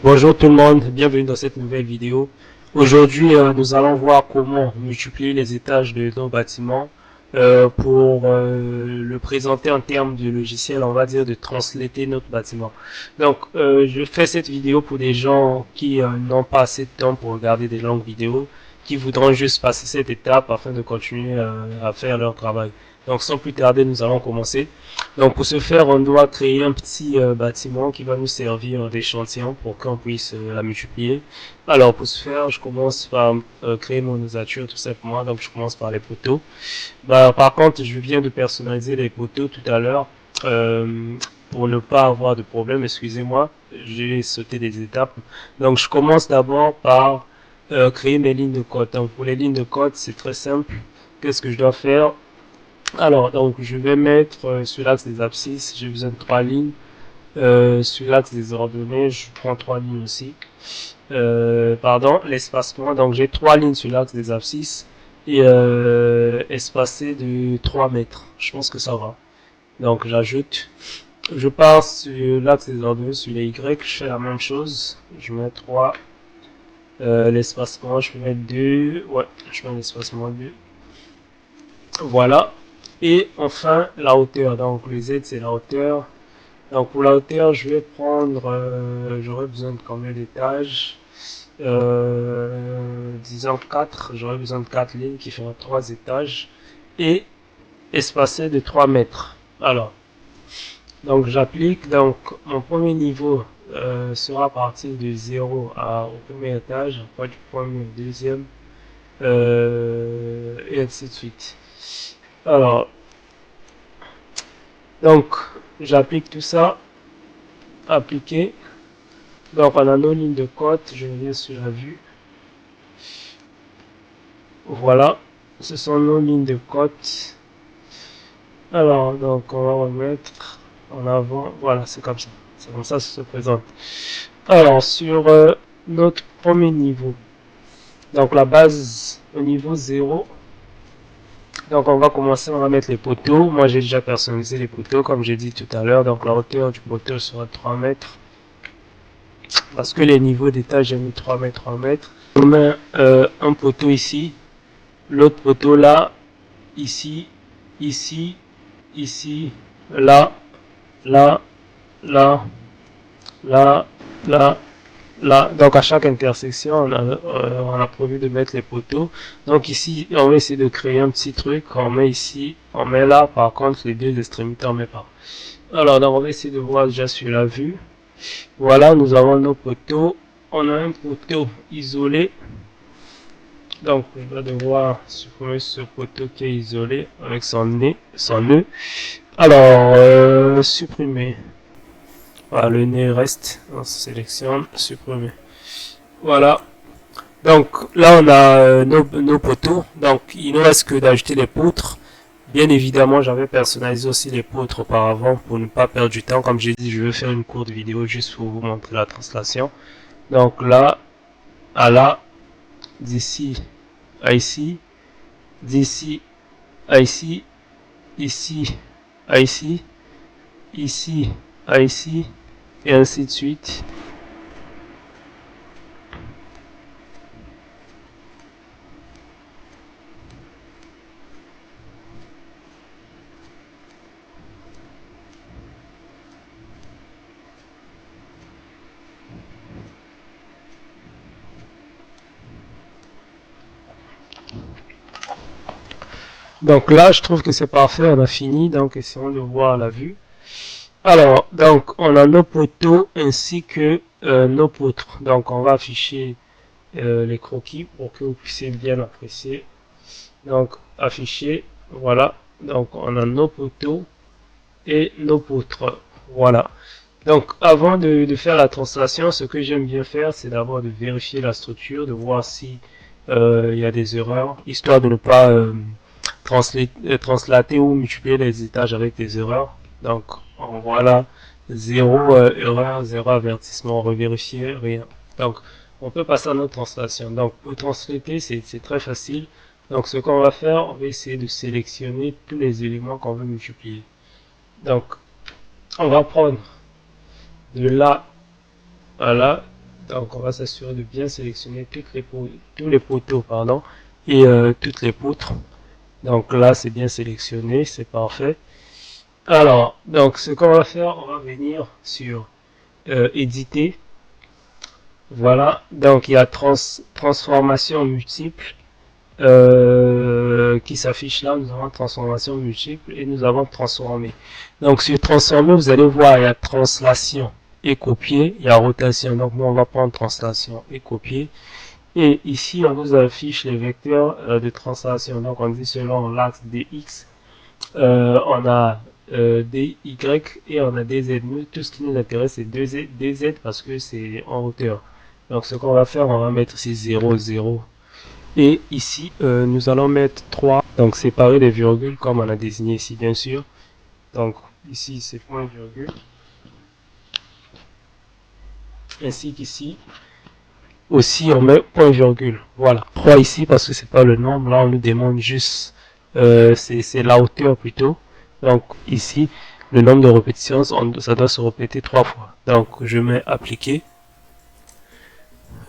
Bonjour tout le monde, bienvenue dans cette nouvelle vidéo. Aujourd'hui, nous allons voir comment multiplier les étages de nos bâtiments pour le présenter en termes de logiciel, on va dire de translater notre bâtiment. Donc, je fais cette vidéo pour des gens qui n'ont pas assez de temps pour regarder des longues vidéos, qui voudront juste passer cette étape afin de continuer à faire leur travail. Donc, sans plus tarder, nous allons commencer. Donc pour ce faire, on doit créer un petit bâtiment qui va nous servir d'échantillon pour qu'on puisse la multiplier. Alors pour ce faire, je commence par créer mon ossature tout simplement. Donc je commence par les poteaux. Par contre, je viens de personnaliser les poteaux tout à l'heure. Pour ne pas avoir de problème, excusez-moi, j'ai sauté des étapes. Donc je commence d'abord par créer mes lignes de code. Donc pour les lignes de code, c'est très simple. Qu'est-ce que je dois faire? Alors, donc, je vais mettre sur l'axe des abscisses, j'ai besoin de 3 lignes. Sur l'axe des ordonnées, je prends 3 lignes aussi. Pardon, l'espacement, donc j'ai 3 lignes sur l'axe des abscisses et espacé de 3 mètres. Je pense que ça va. Donc, j'ajoute. Je pars sur l'axe des ordonnées, sur les Y, je fais la même chose. Je mets 3. L'espacement, je peux mettre 2. Ouais, je mets l'espacement 2. Voilà. Et enfin, la hauteur. Donc, le Z, c'est la hauteur. Donc, pour la hauteur, je vais prendre, j'aurais besoin de combien d'étages? Disons 4. J'aurais besoin de 4 lignes qui font 3 étages. Et espacé de 3 mètres. Alors, donc j'applique. Donc, mon premier niveau sera à partir de 0 au premier étage. Après du premier au deuxième. Et ainsi de suite. Alors, donc, j'applique tout ça. Appliquer. Donc, on a nos lignes de code. Je viens sur la vue. Voilà. Ce sont nos lignes de code. Alors, donc, on va remettre en avant. Voilà, c'est comme ça. C'est comme ça que ça se présente. Alors, sur notre premier niveau. Donc, la base au niveau 0. Donc, on va commencer, on va mettre les poteaux. Moi, j'ai déjà personnalisé les poteaux, comme j'ai dit tout à l'heure. Donc, la hauteur du poteau sera 3 mètres. Parce que les niveaux d'étage, j'ai mis 3 mètres, 3 mètres. On met un poteau ici. L'autre poteau là. Ici. Ici. Ici. Là. Là. Là. Là. Là. Là. Donc, à chaque intersection, on a prévu de mettre les poteaux. Donc, ici, on va essayer de créer un petit truc. On met ici. On met là. Par contre, les deux extrémités, on met pas. Alors, donc, on va essayer de voir déjà sur la vue. Voilà, nous avons nos poteaux. On a un poteau isolé. Donc, je dois devoir supprimer ce poteau qui est isolé avec son nœud. Alors, supprimer. Voilà, le nœud reste. On sélectionne, supprimer. Voilà. Donc, là, on a nos poteaux. Donc, il ne reste que d'ajouter les poutres. Bien évidemment, j'avais personnalisé aussi les poutres auparavant pour ne pas perdre du temps. Comme j'ai dit, je vais faire une courte vidéo juste pour vous montrer la translation. Donc là, à là, d'ici à ici, d'ici à ici, ici à ici, ici à ici, et ainsi de suite. Donc là, je trouve que c'est parfait, on a fini, donc essayons de voir à la vue. Alors, donc, on a nos poteaux ainsi que nos poutres. Donc, on va afficher les croquis pour que vous puissiez bien apprécier. Donc, afficher, voilà. Donc, on a nos poteaux et nos poutres. Voilà. Donc, avant de faire la translation, ce que j'aime bien faire, c'est d'abord de vérifier la structure, de voir si il y a des erreurs, histoire de ne pas translater ou multiplier les étages avec des erreurs. Donc, voilà, zéro erreur, zéro avertissement, revérifier, rien. Donc, on peut passer à notre translation. Donc, pour translater, c'est très facile. Donc, ce qu'on va faire, on va essayer de sélectionner tous les éléments qu'on veut multiplier. Donc, on va prendre de là à là, Donc on va s'assurer de bien sélectionner tous les poteaux pardon, et toutes les poutres. Donc là c'est bien sélectionné, c'est parfait. Alors, donc ce qu'on va faire, on va venir sur éditer. Voilà, donc il y a transformation multiple qui s'affiche là. Nous avons transformation multiple et nous avons transformé. Donc sur transformer, vous allez voir, il y a translation et copier, il y a rotation. Donc nous on va prendre translation et copier. Et ici on nous affiche les vecteurs de translation. Donc on dit selon l'axe dx, on a dy et on a dz. Nous, tout ce qui nous intéresse c'est dz parce que c'est en hauteur. Donc ce qu'on va faire, on va mettre ici 0, 0. Et ici, nous allons mettre 3, donc séparer des virgules comme on a désigné ici, bien sûr. Donc ici, c'est point virgule. Ainsi qu'ici, aussi, on met point virgule. Voilà, 3 ici parce que c'est pas le nombre. Là, on nous demande juste, c'est la hauteur plutôt. Donc ici, le nombre de répétitions, ça doit se répéter 3 fois. Donc je mets appliquer.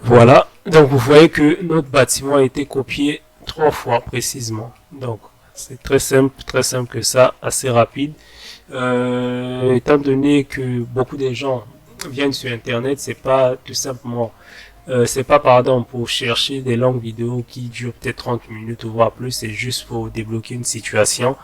Voilà, donc vous voyez que notre bâtiment a été copié 3 fois précisément. Donc c'est très simple que ça, assez rapide. Étant donné que beaucoup de gens viennent sur internet, c'est pas tout simplement c'est pas pardon pour chercher des longues vidéos qui durent peut-être 30 minutes ou voire plus, c'est juste pour débloquer une situation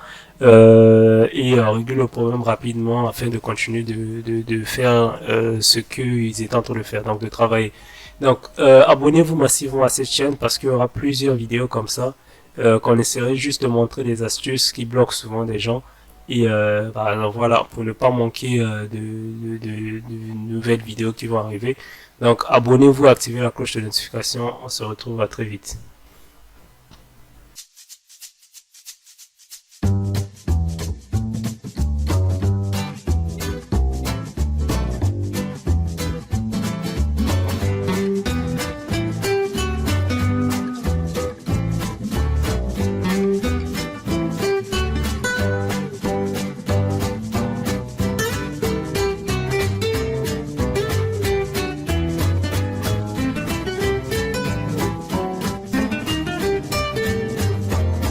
et régler le problème rapidement afin de continuer de faire ce qu'ils étaient en train de faire, donc de travailler. Donc abonnez-vous massivement à cette chaîne parce qu'il y aura plusieurs vidéos comme ça qu'on essaierait juste de montrer des astuces qui bloquent souvent des gens. Et alors voilà, pour ne pas manquer de nouvelles vidéos qui vont arriver. Donc abonnez-vous, activez la cloche de notification. On se retrouve à très vite.